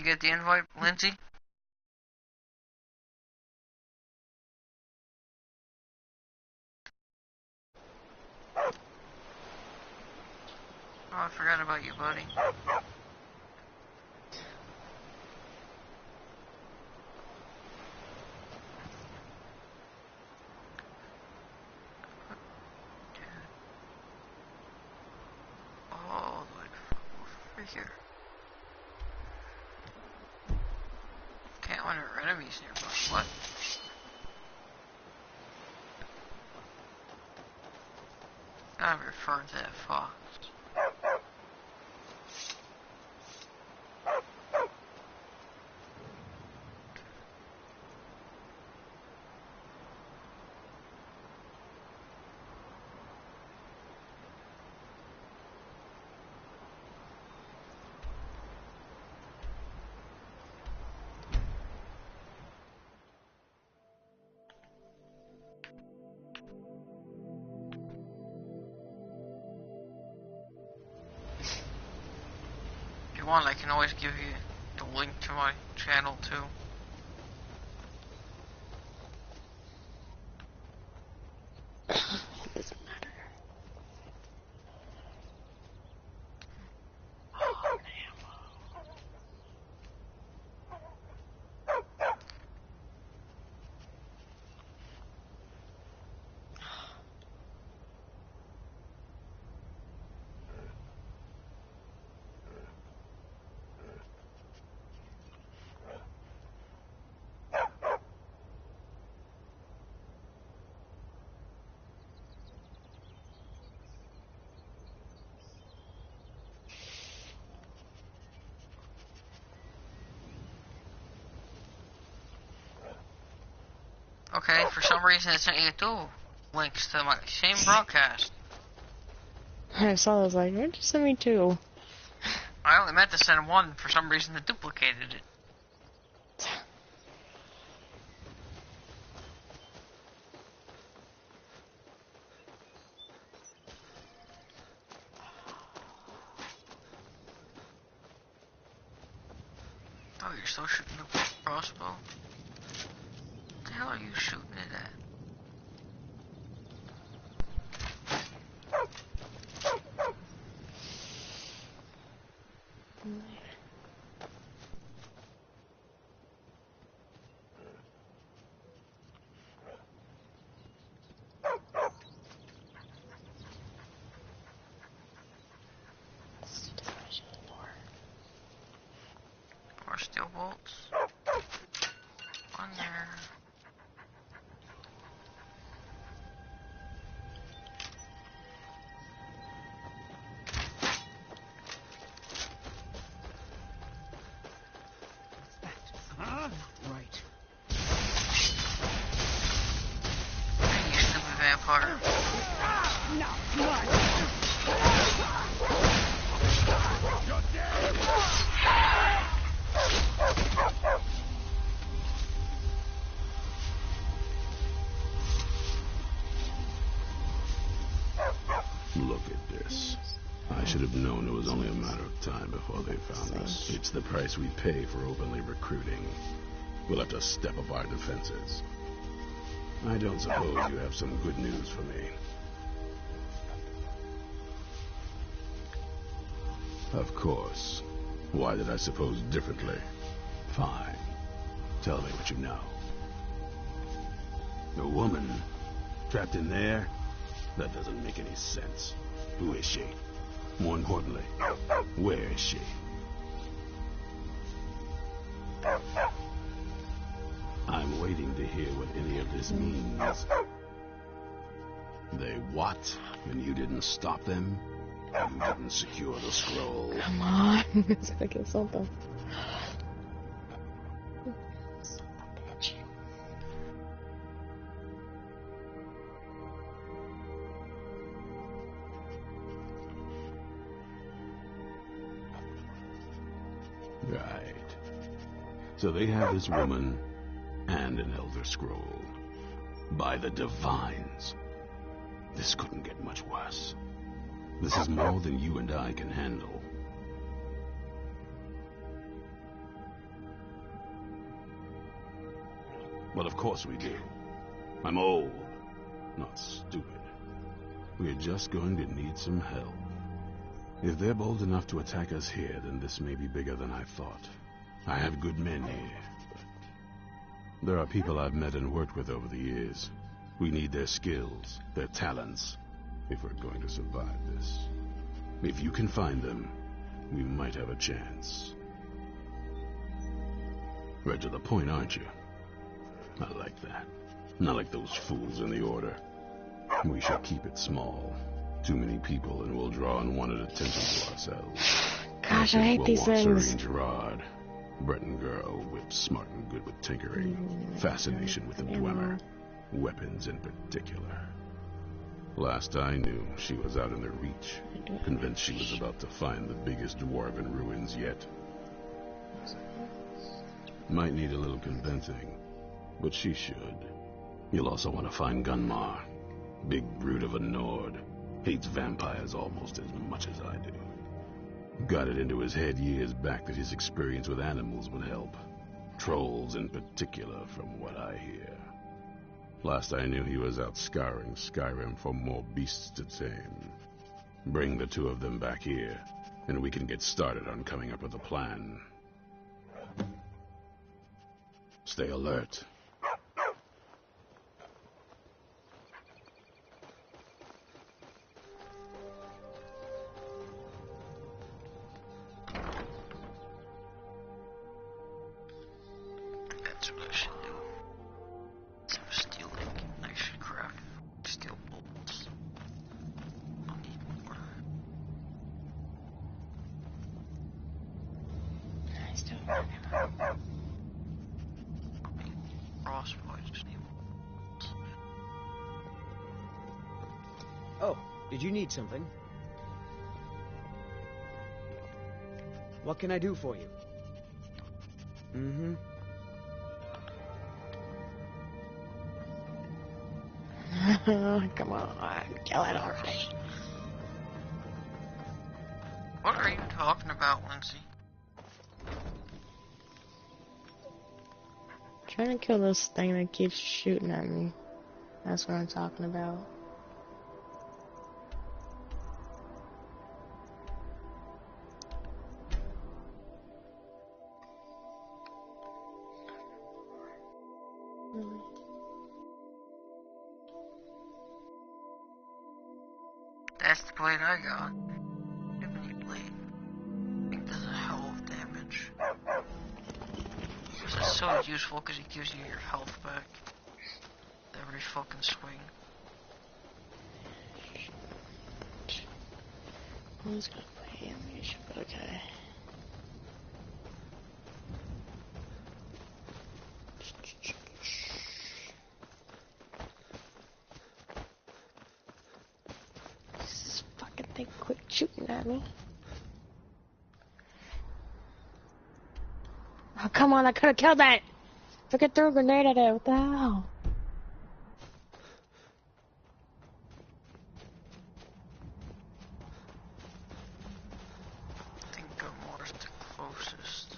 get the invite, Lindsay? Oh, I forgot about you, buddy. All the way over here. Can't wonder enemies nearby. What? I'm referring to that fox. If you want, I can always give you the link to my channel too. Doesn't matter. Okay, for some reason it sent you two links to my same broadcast. I saw. I was like, why did you send me two? I only meant to send one. For some reason it duplicated it. Oh, you're still shooting the crossbow? What the hell are you shooting it at? More steel bolts. On there. Right. Hey, you stupid vampire. No, what? You're dead. Look at this. I should have known it was only a matter of time before they found us. It's the price we pay for openly recruiting. We'll have to step up our defenses. I don't suppose you have some good news for me. Of course. Why did I suppose differently? Fine. Tell me what you know. A woman? Trapped in there? That doesn't make any sense. Who is she? More importantly, where is she? I'm waiting to hear what any of this means. They what? And you didn't stop them? You didn't secure the scroll? Come on. It's gonna get something. Right. So they have this woman and an Elder Scroll. By the Divines. This couldn't get much worse. This is more than you and I can handle. Well, of course we do. I'm old, not stupid. We're just going to need some help. If they're bold enough to attack us here, then this may be bigger than I thought. I have good men here, but there are people I've met and worked with over the years. We need their skills, their talents, if we're going to survive this. If you can find them, we might have a chance. Right to the point, aren't you? I like that. Not like those fools in the Order. We should keep it small. Too many people and we'll draw unwanted attention to ourselves. Gosh, I hate these things. Serene Gerard, Breton girl, whip smart and good with tinkering. Fascination with the Dwemer. Weapons in particular. Last I knew, she was out in the Reach, convinced she was about to find the biggest dwarven ruins yet. Might need a little convincing, but she should. You'll also want to find Gunmar. Big brute of a Nord. Hates vampires almost as much as I do. Got it into his head years back that his experience with animals would help. Trolls in particular, from what I hear. Last I knew, he was out scouring Skyrim for more beasts to tame. Bring the two of them back here, and we can get started on coming up with a plan. Stay alert. That's what I should do. Some steel ink. I should craft steel bolts. I'll need more. I still Crossbow, I just need bolts. Oh, did you need something? What can I do for you? Mm-hmm. Come on, kill it already. What are you talking about, Lindsay? Trying to kill this thing that keeps shooting at me. That's what I'm talking about. That's the blade I got. Ebony blade. I think does a hell of damage. This is so useful because it gives you your health back. Every fucking swing. Who's gonna play ammunition? Okay. This fucking thing quit shooting at me. Oh, come on, I could have killed that! Fucking threw a grenade at it, what the hell? I think Gilmore's the closest.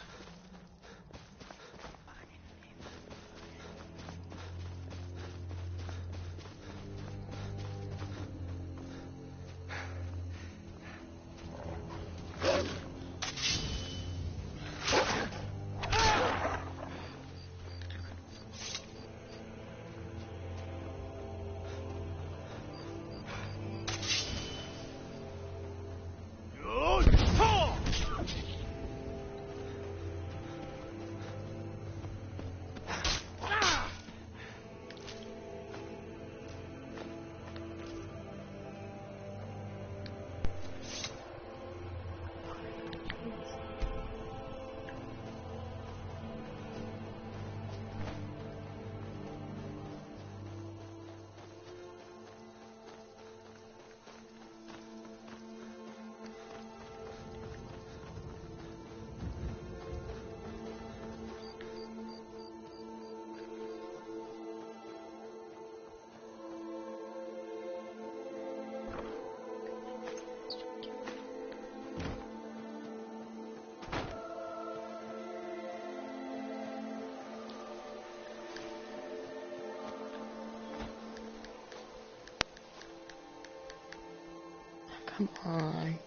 Come on.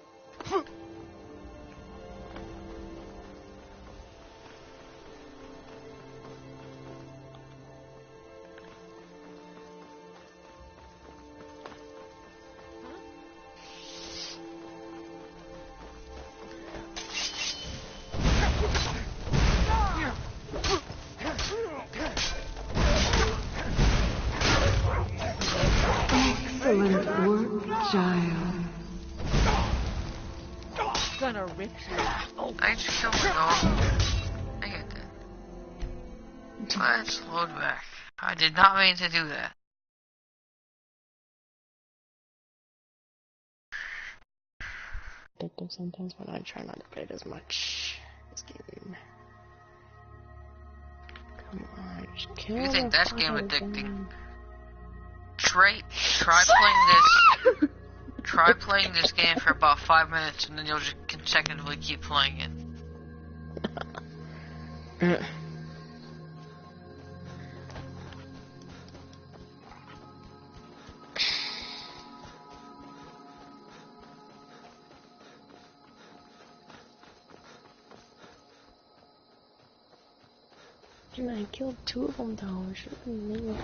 Excellent work, child. Gonna rip you. I just killed my dog. Dang it. Let's load back. I did not mean to do that. Addictive sometimes, but I try not to play it as much. This game. Come on, just kill You think the that's fuck game out of addicting? them. Try playing this. Try playing this game for about 5 minutes, and then you'll just consecutively keep playing it. Dude, I killed 2 of them though. I should have made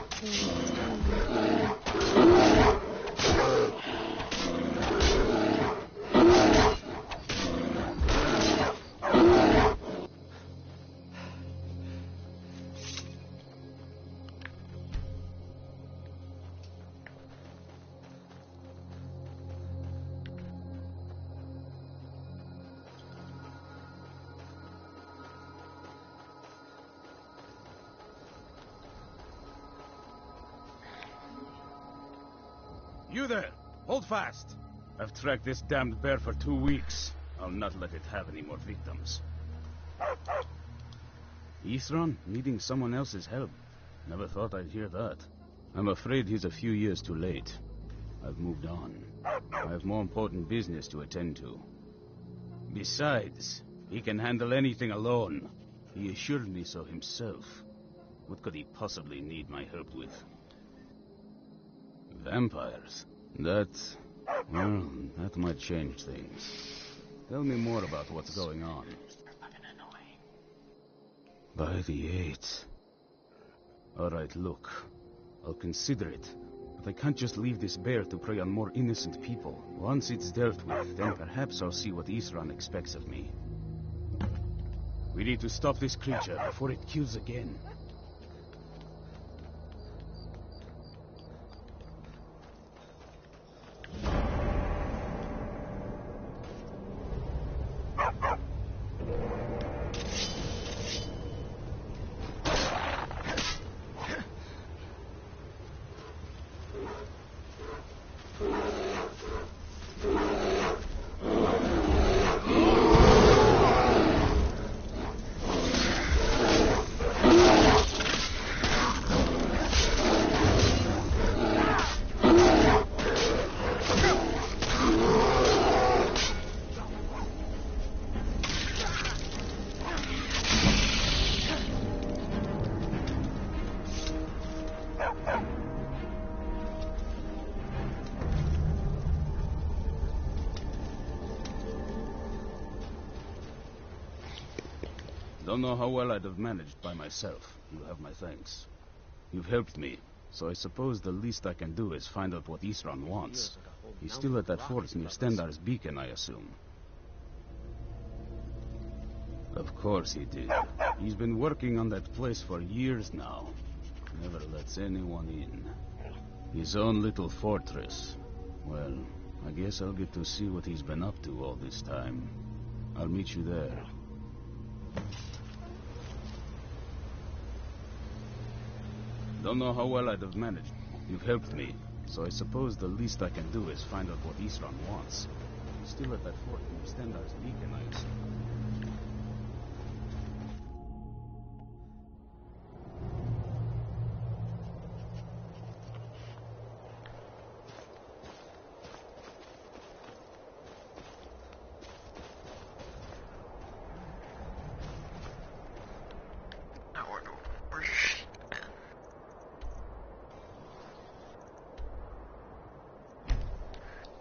You there! Hold fast! I've tracked this damned bear for 2 weeks. I'll not let it have any more victims. Ithran needing someone else's help. Never thought I'd hear that. I'm afraid he's a few years too late. I've moved on. I have more important business to attend to. Besides, he can handle anything alone. He assured me so himself. What could he possibly need my help with? Vampires? Well, that might change things. Tell me more about what's going on. By the 8th. Alright, look. I'll consider it. But I can't just leave this bear to prey on more innocent people. Once it's dealt with, then perhaps I'll see what Ithran expects of me. We need to stop this creature before it kills again. Don't know how well I'd have managed by myself. You have my thanks. You've helped me, so I suppose the least I can do is find out what Ithran wants. He's still at that fort near Stendar's beacon, I assume. Of course he did. He's been working on that place for years now. Never lets anyone in. His own little fortress. Well, I guess I'll get to see what he's been up to all this time. I'll meet you there. Don't know how well I'd have managed. You've helped me, so I suppose the least I can do is find out what Ithran wants. He's still at that fort near Stendar's beacon, I assume.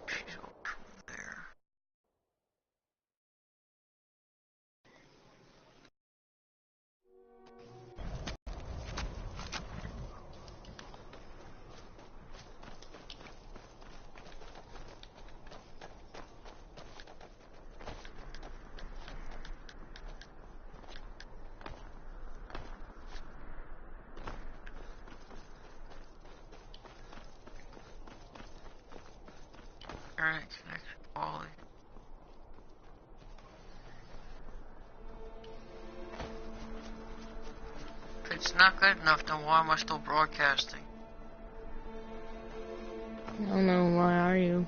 She's over there. Internet connection quality. If it's not good enough, then why am I still broadcasting? I don't know, why are you?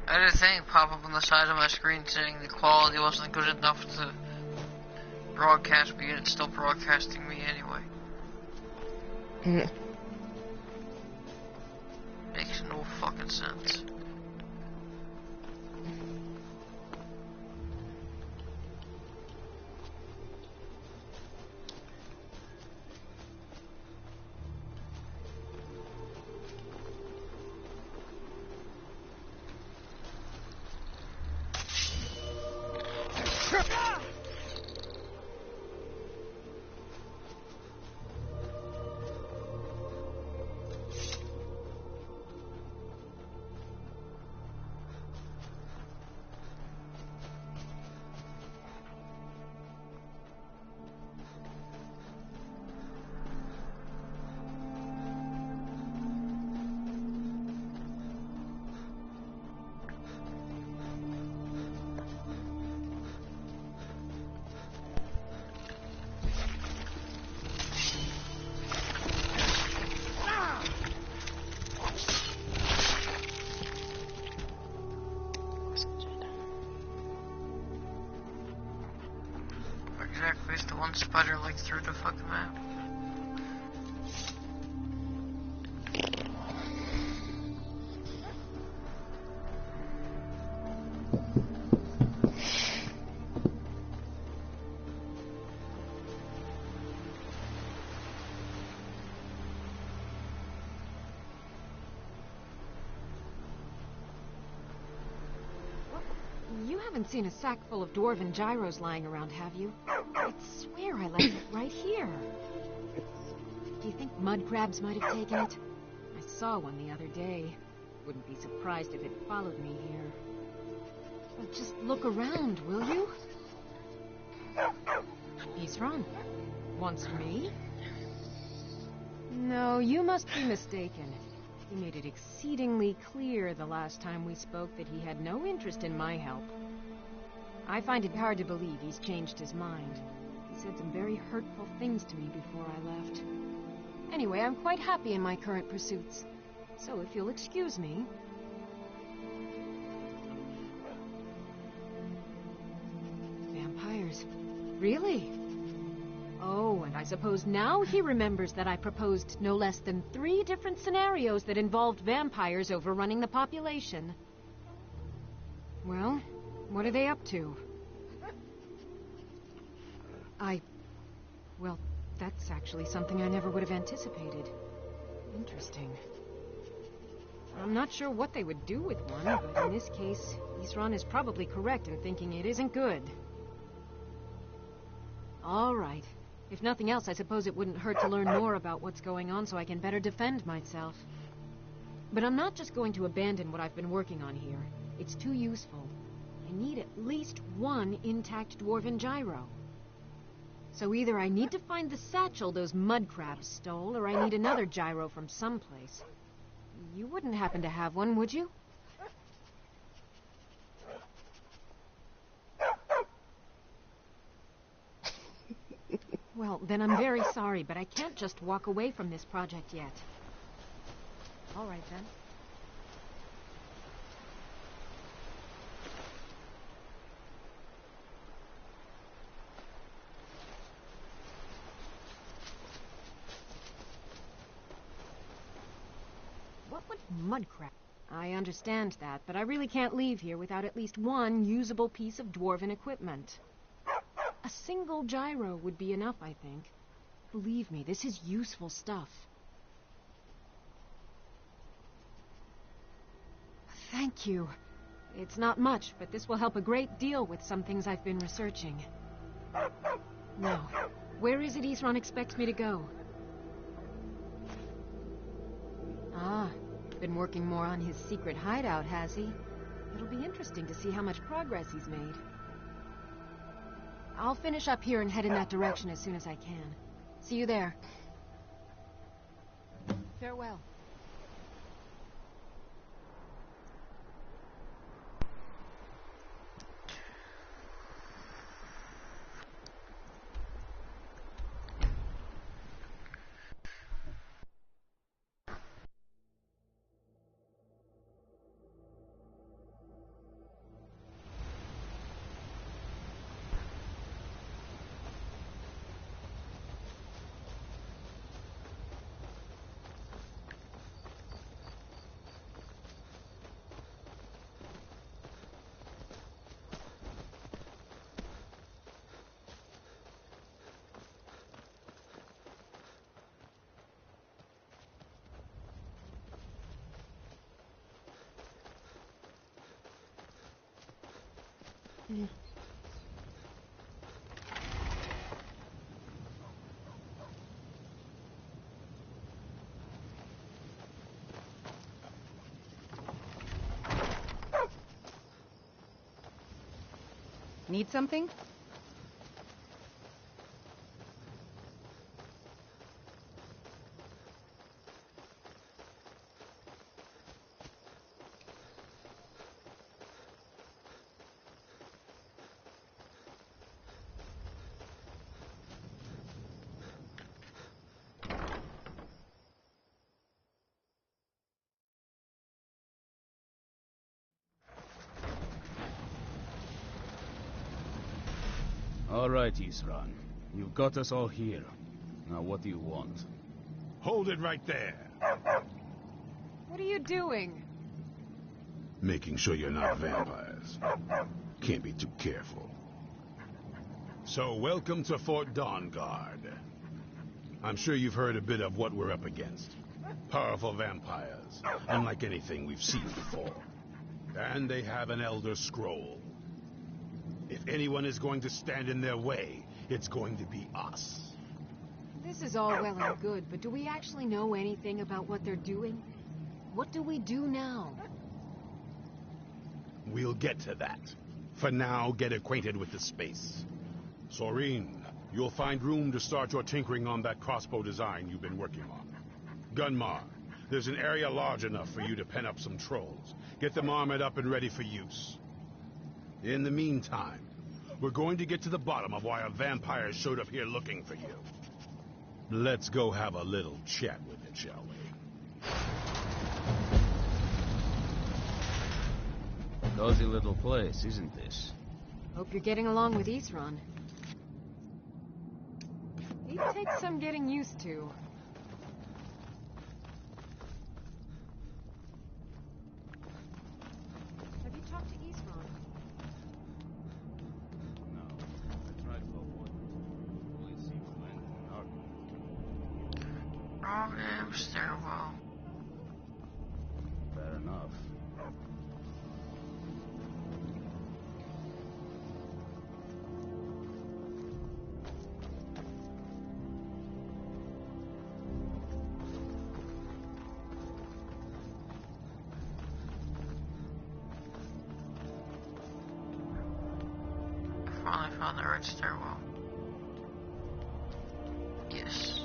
I had a thing pop up on the side of my screen saying the quality wasn't good enough to broadcast me, and it's still broadcasting me anyway. Makes no fucking sense. Exactly, it's the one spider like through the fucking map. You haven't seen a sack full of dwarven gyros lying around, have you? I swear I left it right here. Do you think mud crabs might have taken it? I saw one the other day. Wouldn't be surprised if it followed me here. Well, just look around, will you? Isran? Wants me? No, you must be mistaken. He made it exceedingly clear the last time we spoke that he had no interest in my help. I find it hard to believe he's changed his mind. He said some very hurtful things to me before I left. Anyway, I'm quite happy in my current pursuits. So if you'll excuse me... Vampires. Really? Oh, and I suppose now he remembers that I proposed no less than 3 different scenarios that involved vampires overrunning the population. Well, what are they up to? Well, that's actually something I never would have anticipated. Interesting. I'm not sure what they would do with one, but in this case, Isran is probably correct in thinking it isn't good. All right. If nothing else, I suppose it wouldn't hurt to learn more about what's going on so I can better defend myself. But I'm not just going to abandon what I've been working on here. It's too useful. I need at least 1 intact dwarven gyro. So either I need to find the satchel those mud crabs stole, or I need another gyro from someplace. You wouldn't happen to have one, would you? Well, then I'm very sorry, but I can't just walk away from this project yet. All right, then. What would mudcrab? I understand that, but I really can't leave here without at least 1 usable piece of dwarven equipment. A single gyro would be enough, I think. Believe me, this is useful stuff. Thank you. It's not much, but this will help a great deal with some things I've been researching. Now, where is it Isran expects me to go? Ah, been working more on his secret hideout, has he? It'll be interesting to see how much progress he's made. I'll finish up here and head in that direction as soon as I can. See you there. Farewell. Need something? All right, Isran. You've got us all here. Now, what do you want? Hold it right there. What are you doing? Making sure you're not vampires. Can't be too careful. So, welcome to Fort Dawnguard. I'm sure you've heard a bit of what we're up against. Powerful vampires, unlike anything we've seen before. And they have an Elder Scroll. If anyone is going to stand in their way, it's going to be us. This is all well and good, but do we actually know anything about what they're doing? What do we do now? We'll get to that. For now, get acquainted with the space. Soreen, you'll find room to start your tinkering on that crossbow design you've been working on. Gunmar, there's an area large enough for you to pen up some trolls. Get them armored up and ready for use. In the meantime, we're going to get to the bottom of why a vampire showed up here looking for you. Let's go have a little chat with it, shall we? Cozy little place, isn't this? Hope you're getting along with Isran. He takes some getting used to. Have you talked to Isran? No. I tried for what? Only seemed to end in an argument. Wrong damn stairwell. Fair enough. Finally found the right stairwell. Yes.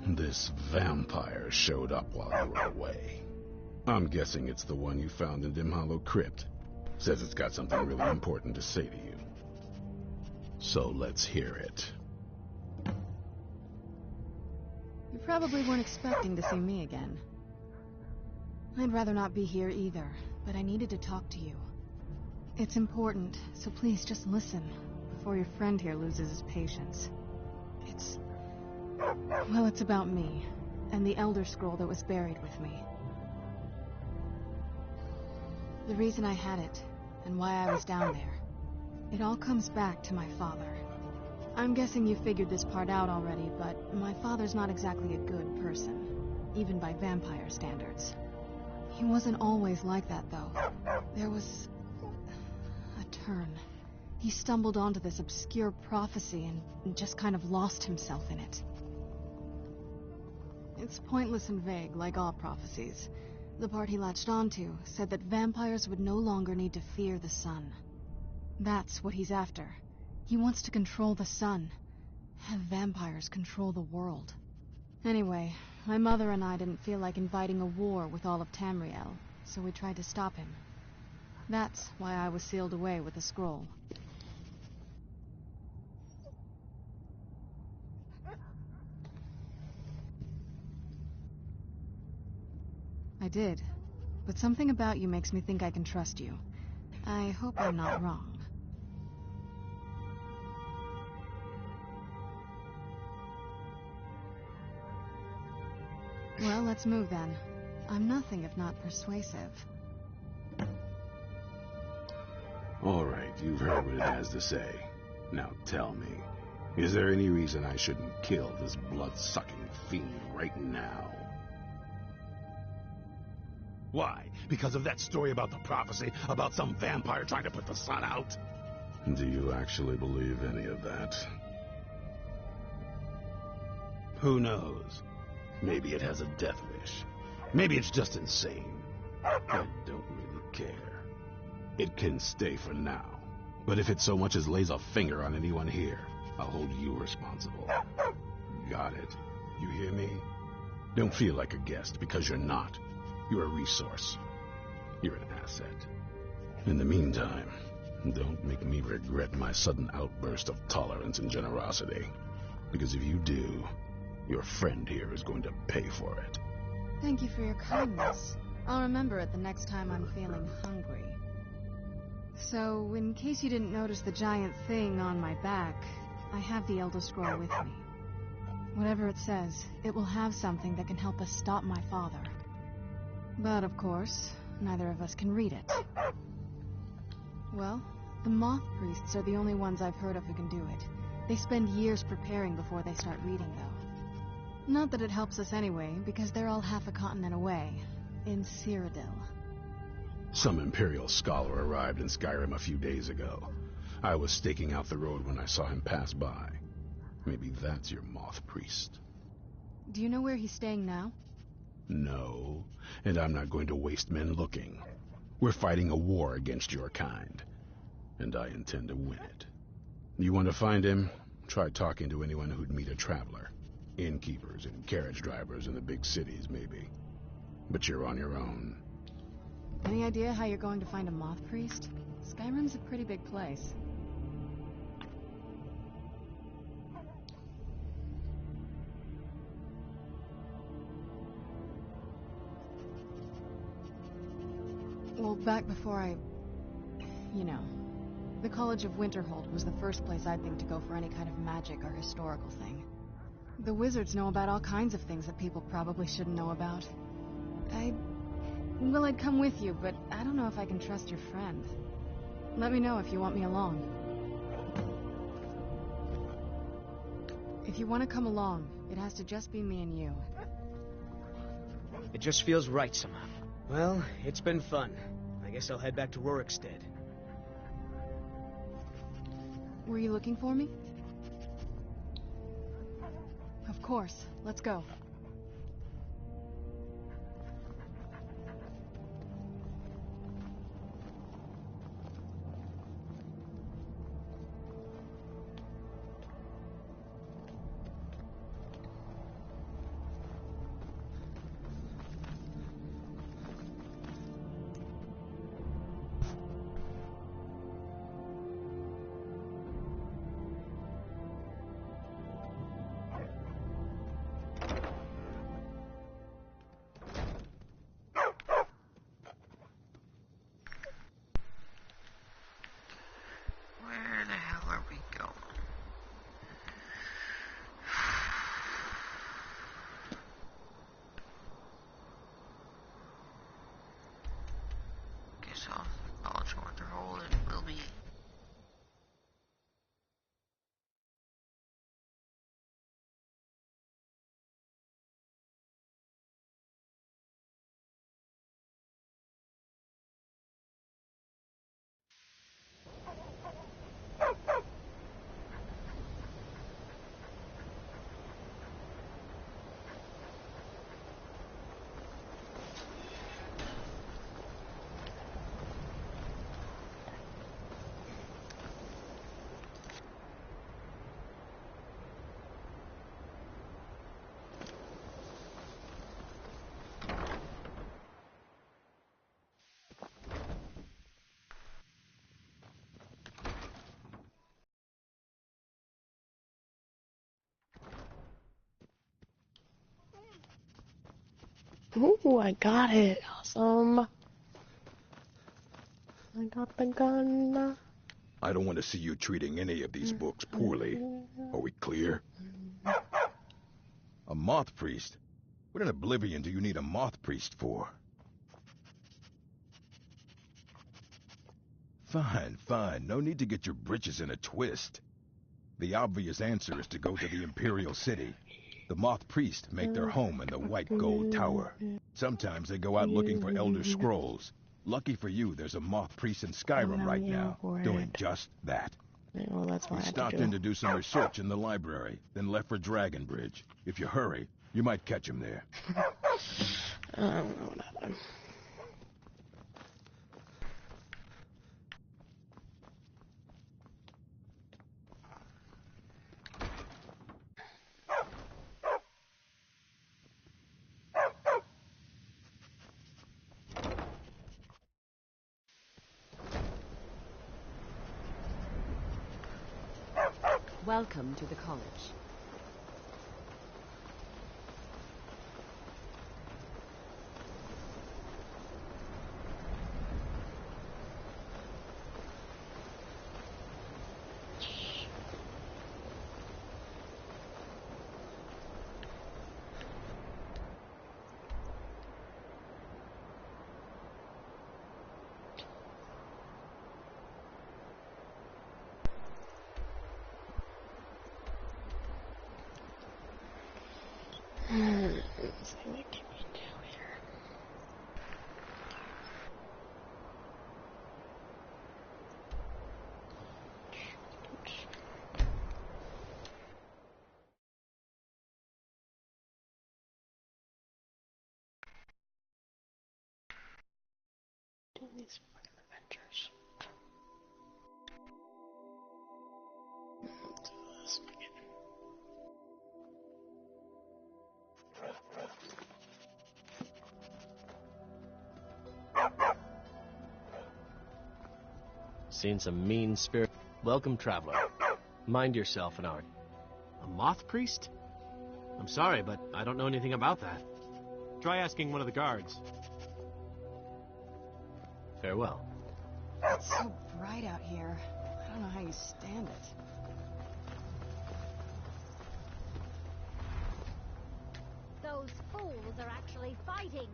This vampire showed up while you were away. I'm guessing it's the one you found in Dim Hollow Crypt. Says it's got something really important to say to you. So let's hear it. You probably weren't expecting to see me again. I'd rather not be here either, but I needed to talk to you. It's important, so please just listen before your friend here loses his patience. Well, it's about me, and the Elder Scroll that was buried with me. The reason I had it, and why I was down there. It all comes back to my father. I'm guessing you figured this part out already, but my father's not exactly a good person, even by vampire standards. He wasn't always like that, though. There was a turn. He stumbled onto this obscure prophecy and just kind of lost himself in it. It's pointless and vague, like all prophecies. The part he latched onto said that vampires would no longer need to fear the sun. That's what he's after. He wants to control the sun. Have vampires control the world. Anyway, my mother and I didn't feel like inviting a war with all of Tamriel, so we tried to stop him. That's why I was sealed away with the scroll. I did, but something about you makes me think I can trust you. I hope I'm not wrong. Well, let's move then. I'm nothing if not persuasive. All right. You've heard what it has to say. Now tell me, is there any reason I shouldn't kill this blood-sucking fiend right now? Why? Because of that story about the prophecy, about some vampire trying to put the sun out? Do you actually believe any of that? Who knows? Maybe it has a death wish. Maybe it's just insane. I don't really care. It can stay for now. But if it so much as lays a finger on anyone here, I'll hold you responsible. Got it? You hear me? Don't feel like a guest, because you're not. You're a resource. You're an asset. In the meantime, don't make me regret my sudden outburst of tolerance and generosity. Because if you do, your friend here is going to pay for it. Thank you for your kindness. I'll remember it the next time I'm feeling hungry. So, in case you didn't notice the giant thing on my back, I have the Elder Scroll with me. Whatever it says, it will have something that can help us stop my father. But, of course, neither of us can read it. Well, the Moth Priests are the only ones I've heard of who can do it. They spend years preparing before they start reading, though. Not that it helps us anyway, because they're all half a continent away, in Cyrodiil. Some Imperial scholar arrived in Skyrim a few days ago. I was staking out the road when I saw him pass by. Maybe that's your Moth Priest. Do you know where he's staying now? No, and I'm not going to waste men looking. We're fighting a war against your kind, and I intend to win it. You want to find him? Try talking to anyone who'd meet a traveler. Innkeepers and carriage drivers in the big cities, maybe. But you're on your own. Any idea how you're going to find a Moth Priest? Skyrim's a pretty big place. Well, back before the College of Winterhold was the first place I'd think to go for any kind of magic or historical thing. The wizards know about all kinds of things that people probably shouldn't know about. I'd come with you, but I don't know if I can trust your friend. Let me know if you want me along. If you want to come along, it has to just be me and you. It just feels right somehow. Well, it's been fun. I guess I'll head back to Rorikstead. Were you looking for me? Of course. Let's go. Where the hell are we going? Guess off the College of Winterhold it will be. Ooh, I got it. Awesome. I got the gun. I don't want to see you treating any of these books poorly. Are we clear? A Moth Priest? What in Oblivion do you need a Moth Priest for? Fine, fine. No need to get your britches in a twist. The obvious answer is to go to the Imperial City. The Moth Priests make their home in the White Gold Tower. Sometimes they go out looking for Elder Scrolls. Lucky for you, there's a Moth Priest in Skyrim right now, doing just that. Well, that's what He I had stopped to in to do some research in the library, then left for Dragon Bridge. If you hurry, you might catch him there. I don't know what happened. Welcome to the college. Let's see what can we do here. Do these fucking adventures. Let's do this again. Seen some mean spirit. Welcome, traveler. Mind yourself and our... A moth priest? I'm sorry, but I don't know anything about that. Try asking one of the guards. Farewell. It's so bright out here. I don't know how you stand it. Those fools are actually fighting.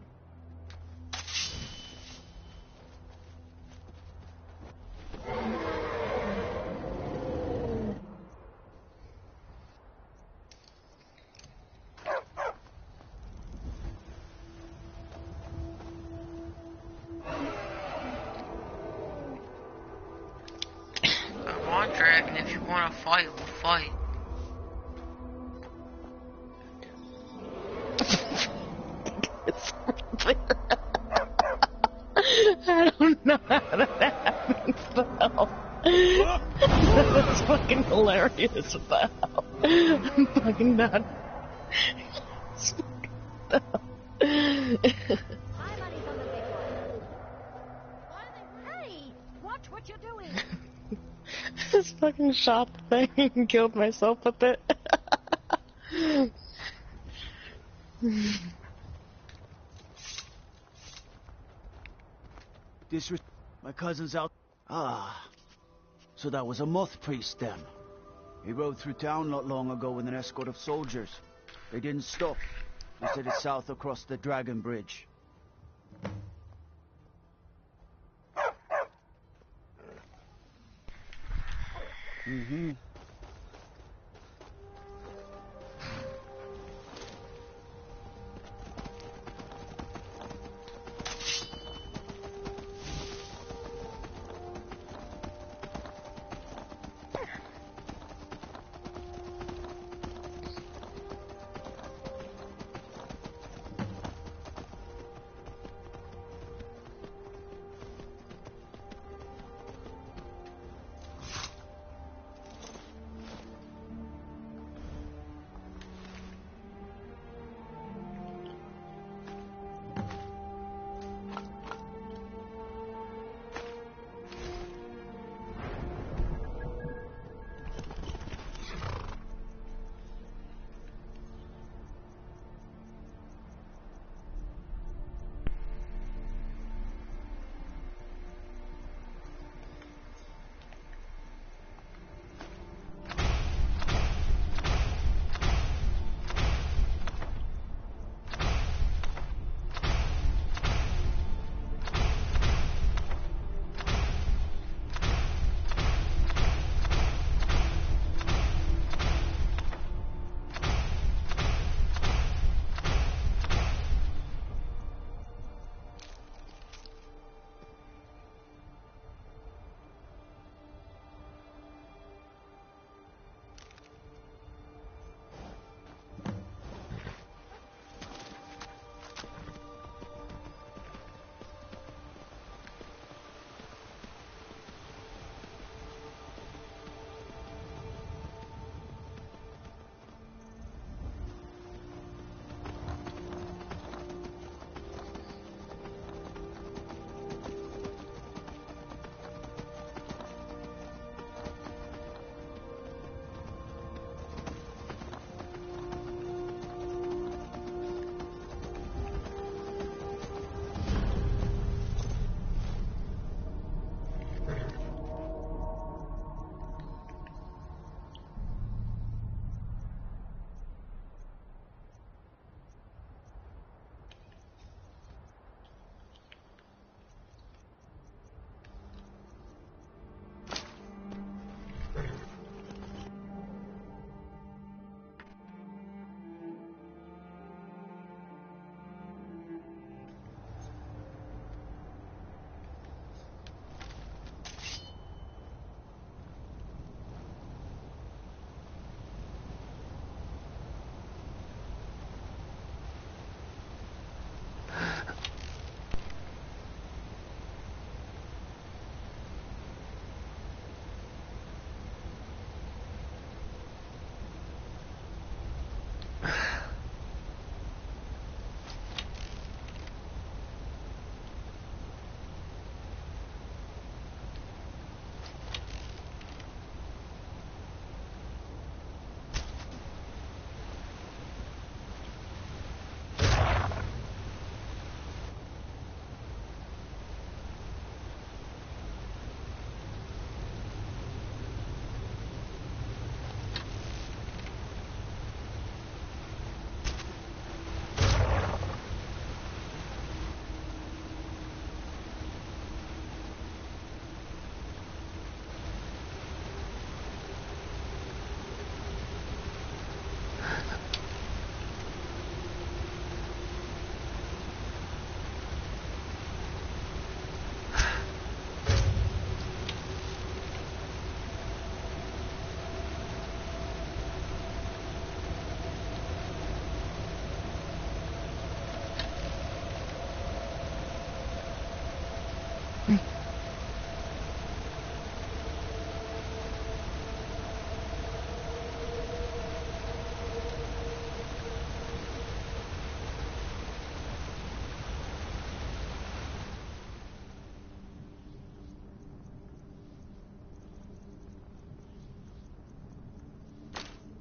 Come on, Dragon, if you want to fight, we'll fight. I don't know how that happens, though. That's fucking hilarious, though. I'm fucking done. It's fucking dumb. Hey, watch what you're doing. Just fucking shot the thing and killed myself with it. My cousin's out. Ah, so that was a moth priest then. He rode through town not long ago with an escort of soldiers. They didn't stop. They headed south across the Dragon Bridge. Mm-hmm.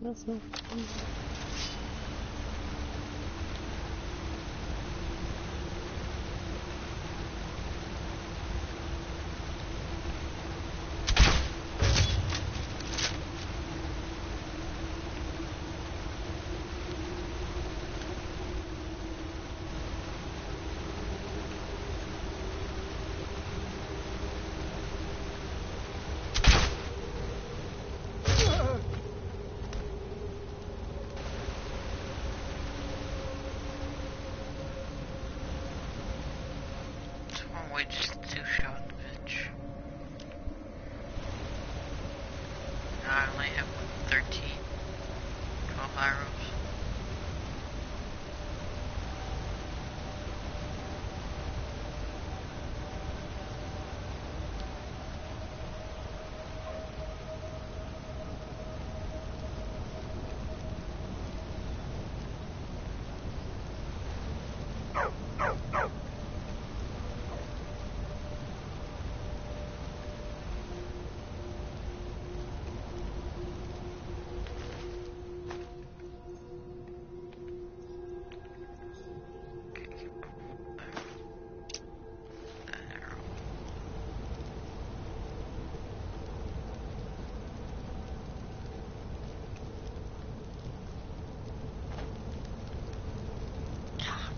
That's not fun. Wait, just two-shot, bitch. I only have 13, 12 arrows.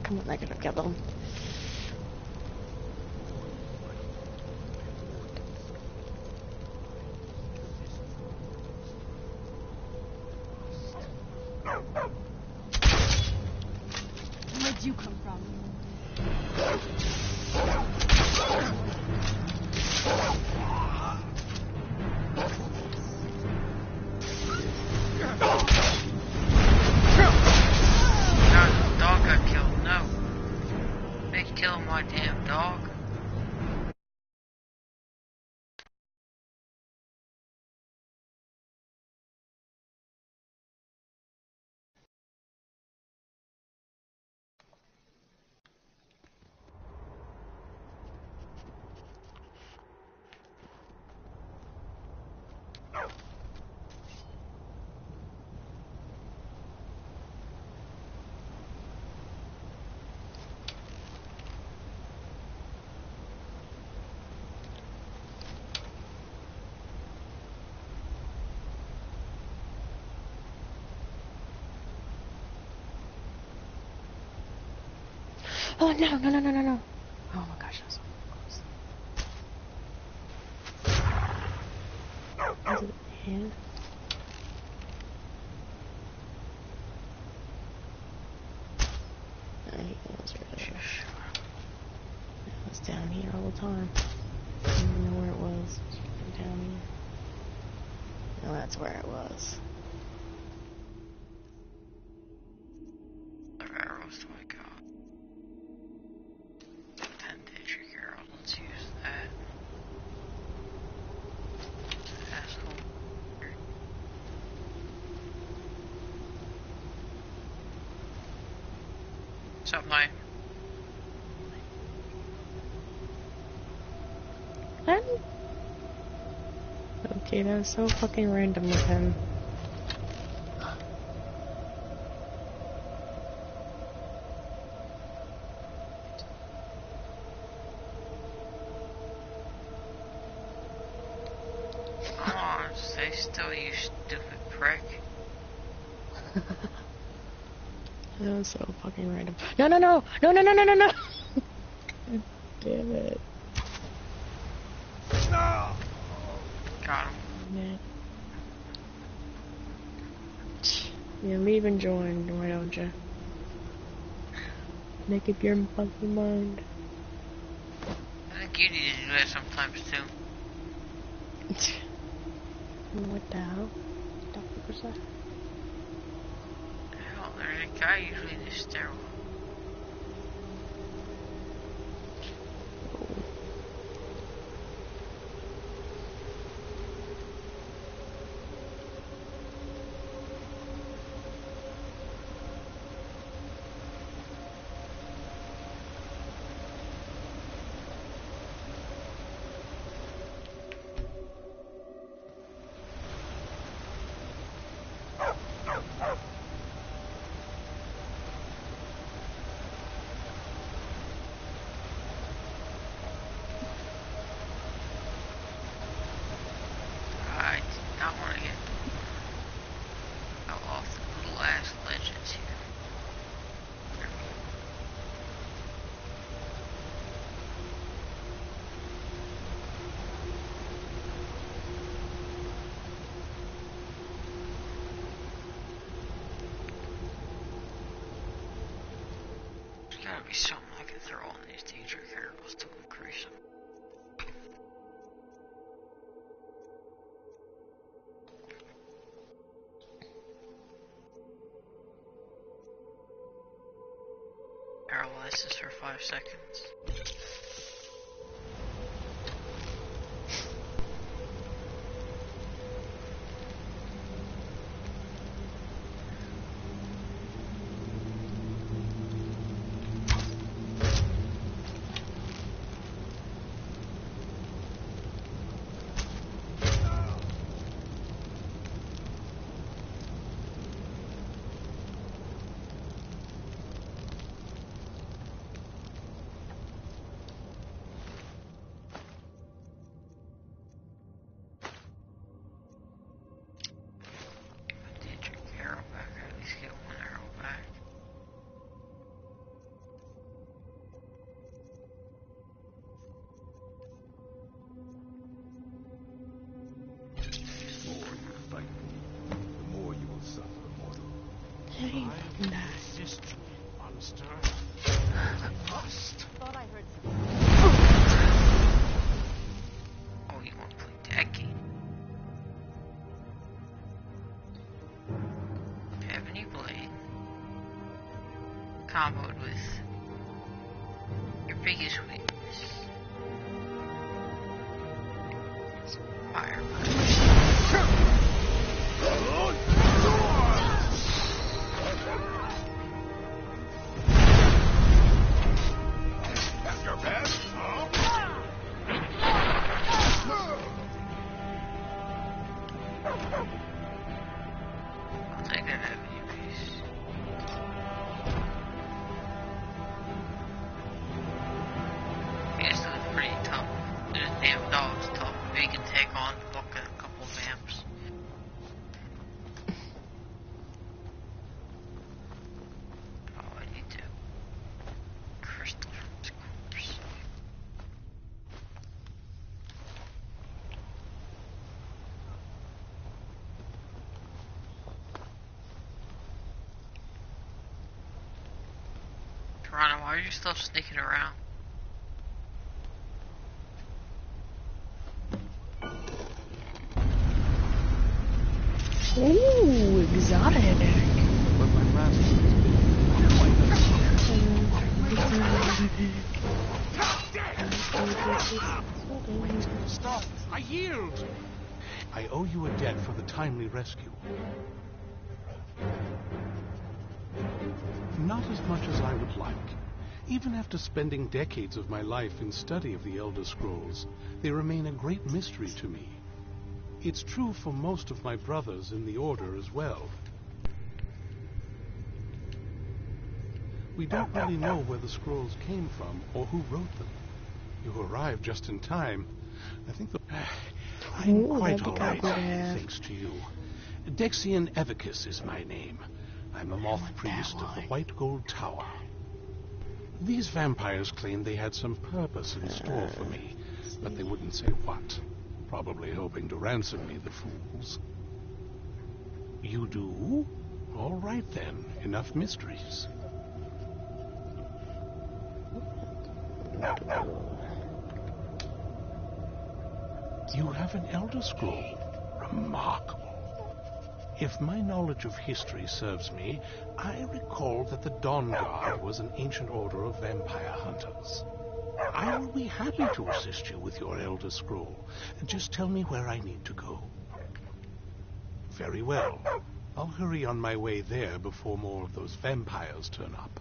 Come on, I gotta kill them. Where'd you come from? Dog got killed. No. They killed my damn dog. Oh no, no, no, no, no, no. Oh my gosh, that's so close. Is it here? I hate those really. It was down here all the time. I don't even know where it was. Down here. No, that's where it was. What arrows do I got? Bandage girl, let's use that. Asshole. What's up, Knife? Okay, that was so fucking random with him. Oh, stay still, you stupid prick. That was so fucking random. No, no, no! No, no, no, no, no, no! God damn it. Got him. Yeah. Yeah, leave and join, why don't you? Make up your fucking mind. I think you need to do that sometimes too. What the hell? What the fuck was that? Hell, there's a guy usually in this stairwell. gotta be something I can throw on these teacher caribous to increase them. Paralysis for 5 seconds. Comboed with your biggest weakness. Fire. That's your best? I'll take that heavy piece. This is pretty tough. This damn dog's tough. We can take on a couple of vamps. Oh, I need to crystal from this corpse. Toronto, why are you still sneaking around? Ooh, exotic. But my master Stop! I yield! I owe you a debt for the timely rescue. Not as much as I would like. Even after spending decades of my life in study of the Elder Scrolls, they remain a great mystery to me. It's true for most of my brothers in the Order as well. We don't really know where the scrolls came from or who wrote them. You arrived just in time. I think I'm quite all right, thanks to you. Dexian Evicus is my name. I'm a moth priest of the White Gold Tower. These vampires claimed they had some purpose in store for me, but they wouldn't say what. Probably hoping to ransom me, the fools. You do? All right then, enough mysteries. You have an Elder Scroll. Remarkable. If my knowledge of history serves me, I recall that the Dawn Guard was an ancient order of vampire hunters. I will be happy to assist you with your Elder Scroll. Just tell me where I need to go. Very well. I'll hurry on my way there before more of those vampires turn up.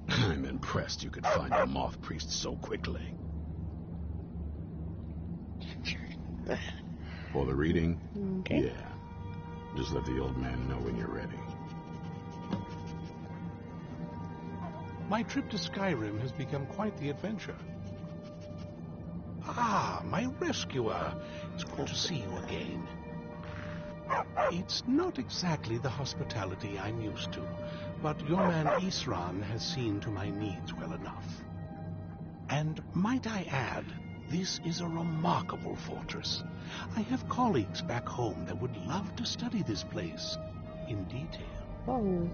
I'm impressed you could find a moth priest so quickly. For the reading? Okay. Yeah. Just let the old man know when you're ready. My trip to Skyrim has become quite the adventure. Ah, my rescuer. It's good to see you again. It's not exactly the hospitality I'm used to, but your man Isran has seen to my needs well enough. And might I add, this is a remarkable fortress. I have colleagues back home that would love to study this place in detail. Oh.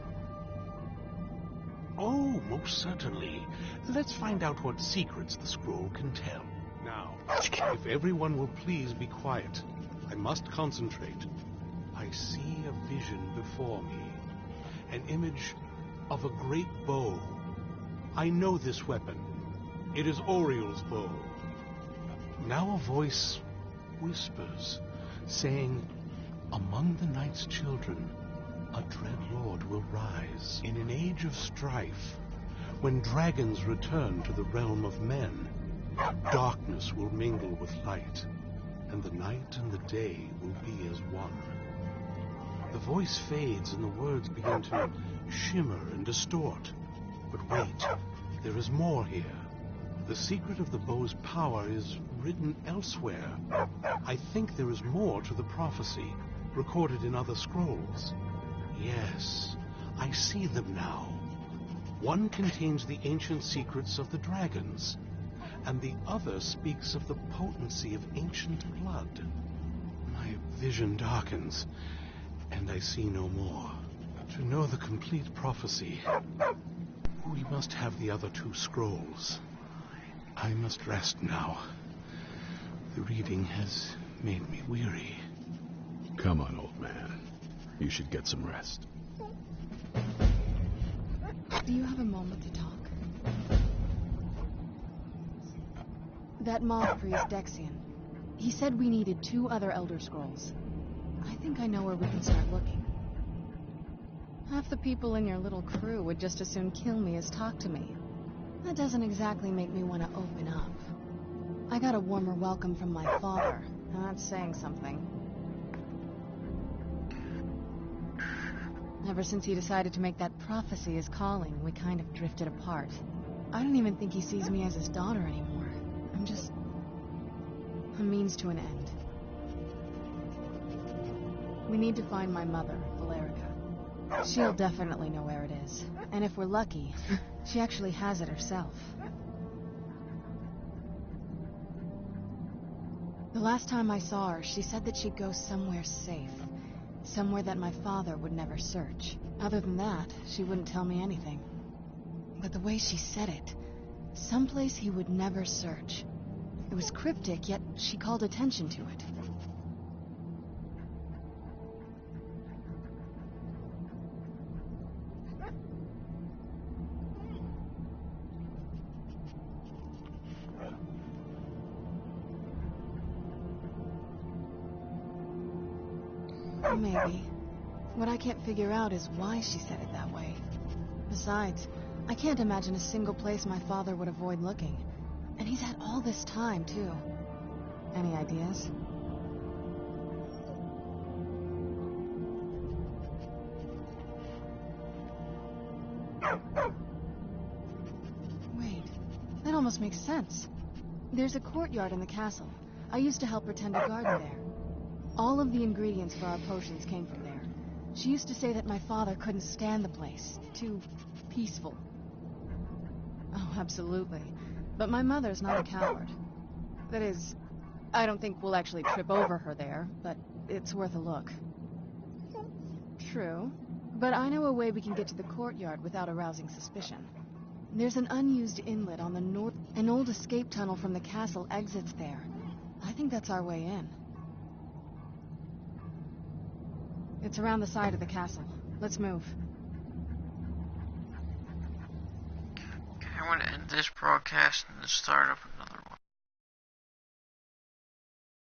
Oh, most certainly. Let's find out what secrets the scroll can tell. Now, if everyone will please be quiet, I must concentrate. I see a vision before me, an image of a great bow. I know this weapon. It is Oriel's bow. Now a voice whispers, saying, among the night's children, a dread lord will rise. In an age of strife, when dragons return to the realm of men, darkness will mingle with light, and the night and the day will be as one. The voice fades and the words begin to shimmer and distort. But wait, there is more here. The secret of the bow's power is written elsewhere. I think there is more to the prophecy, recorded in other scrolls. Yes, I see them now. One contains the ancient secrets of the dragons, and the other speaks of the potency of ancient blood. My vision darkens, and I see no more. To know the complete prophecy, we must have the other two scrolls. I must rest now. The reading has made me weary. Come on, old man. You should get some rest. Do you have a moment to talk? That moth priest, Dexian, he said we needed 2 other Elder Scrolls. I think I know where we can start looking. Half the people in your little crew would just as soon kill me as talk to me. That doesn't exactly make me want to open up. I got a warmer welcome from my father, and that's saying something. Ever since he decided to make that prophecy his calling, we kind of drifted apart. I don't even think he sees me as his daughter anymore. I'm just a means to an end. We need to find my mother, Valerica. She'll definitely know where it is. And if we're lucky, she actually has it herself. The last time I saw her, she said that she'd go somewhere safe. Somewhere that my father would never search. Other than that, she wouldn't tell me anything. But the way she said it, someplace he would never search. It was cryptic, yet she called attention to it. Maybe. What I can't figure out is why she said it that way. Besides, I can't imagine a single place my father would avoid looking. And he's had all this time, too. Any ideas? Wait, that almost makes sense. There's a courtyard in the castle. I used to help her tend a garden there. All of the ingredients for our potions came from there. She used to say that my father couldn't stand the place. Too peaceful. Oh, absolutely. But my mother's not a coward. That is, I don't think we'll actually trip over her there, but it's worth a look. True. But I know a way we can get to the courtyard without arousing suspicion. There's an unused inlet on the north. An old escape tunnel from the castle exits there. I think that's our way in. It's around the side of the castle. Let's move. Okay, I want to end this broadcast and then start up another